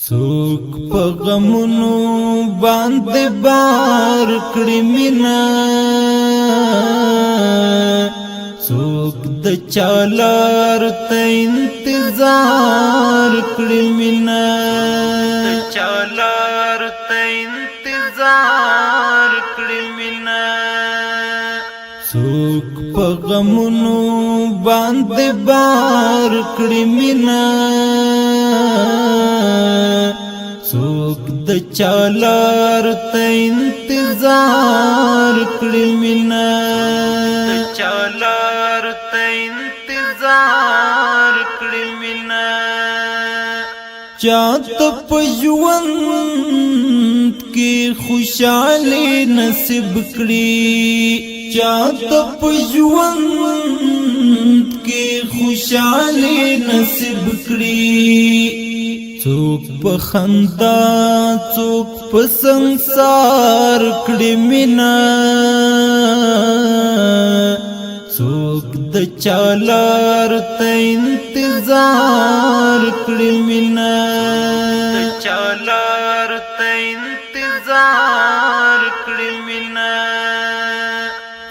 څوک په غمونو باندې بار کړی مینا څوک د چالار ته انتظار کړی مینا چالار ته انتظار کړی مینا څوک په غمونو باندې بار کړی مینا څوک د چالار ته انتظار کړی مینا چالار ته انتظار کړی مینا چاته په ژوند کې خوشالي نصیب کړی چاته په ژوند کې خوشالي نصیب کړی څوک په خندا څوک په سنگسار کړی مینا څوک د چالار ته انتظار کړی مینا چالار ته انتظار کړی مینا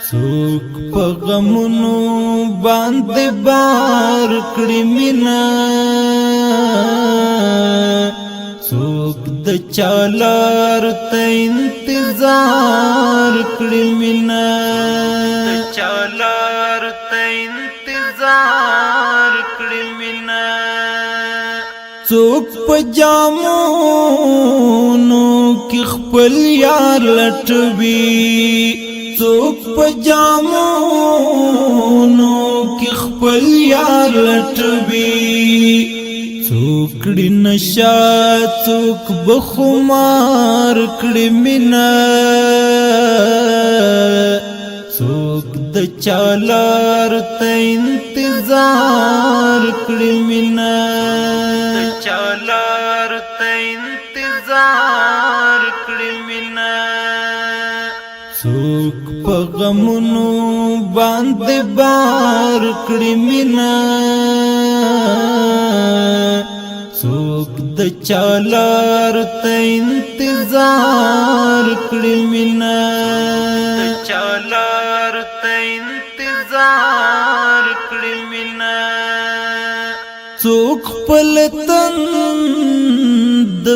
څوک په غمونو باندې بار کړی مینا څوک د چالار ته انتظار کړی مینا چالار ته انتظار کړی مینا څوک په جامونو کې خپل یار لټوي څوک په جامونو کې خپل یار لټوي څوک کړي نشا څوک بخمار کړي مینا څوک د چالار ته انتظار کړي مینا چالار ته انتظار کړي مینا څوک په غمونو باندې بار کړی مینا څوک د چالار ته انتظار کړی مینا چالار ته انتظار کړی مینا څوک پلتن د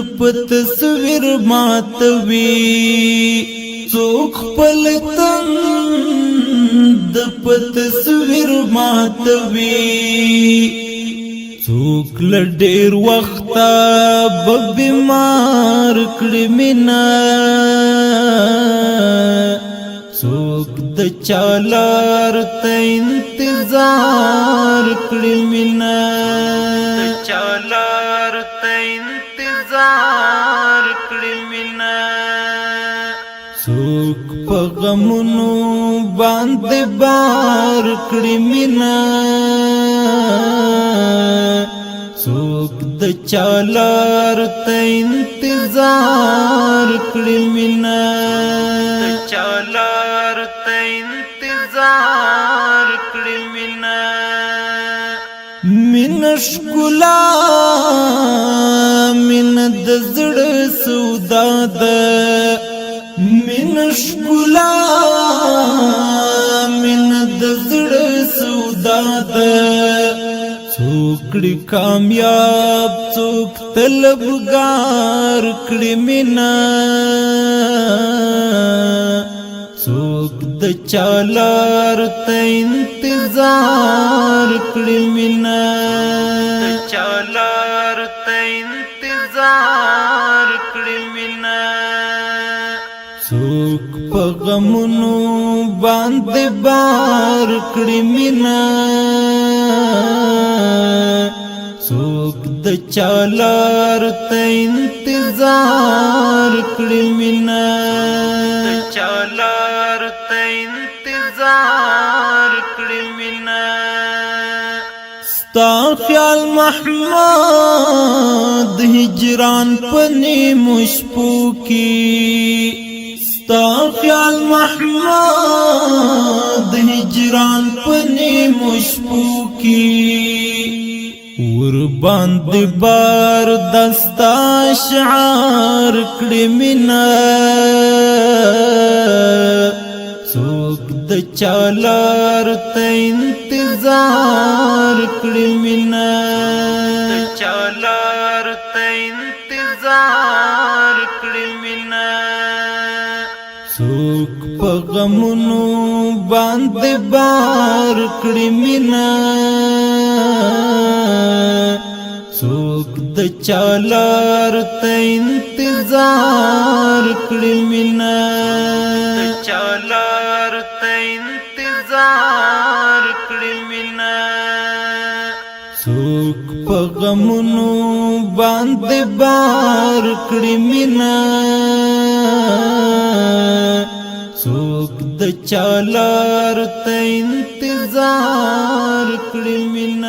تصویر ماتوي څوک پلتن د تصویر ماتوي څوک لډیر وخت به بیمار کړی مینا څوک د چالار ته انتظار کړی مینا چالار ته انتظار کړی مینا څوک په غمونو باندې بار کړی مینا څوک د چالار ته انتظار کړی مینا چالار ته انتظار کړی مینا مین ښکلا مین د زړه سودا ده مین ښکلا مین د زړه سودا ده څوک کړي کامیاب څوک طلبګار کړي مینا څوک د چالار ته انتظار کړي مینا چالار ته انتظار کړي مینا څوک په غمونو باندې بار کړی مینا څوک د چالار ته انتظار کړی مینا چالار ته انتظار کړی مینا ستا خیال محمد هجران پنی مشپو کی ستا خیال محمد هجران پنی مشپو کی ور باندې بار دستا شعار کړي مینا څوک د چالار ته انتظار کړي مینا چالار ته انتظار کړي مینا څوک په غمونو باندې بار کړي مینا څوک د چالار ته انتظار کړي مینا چالار ته انتظار کړي مینا څوک په غمونو باندې بار کړي مینا څوک د چالار ته انتظار کړي مینا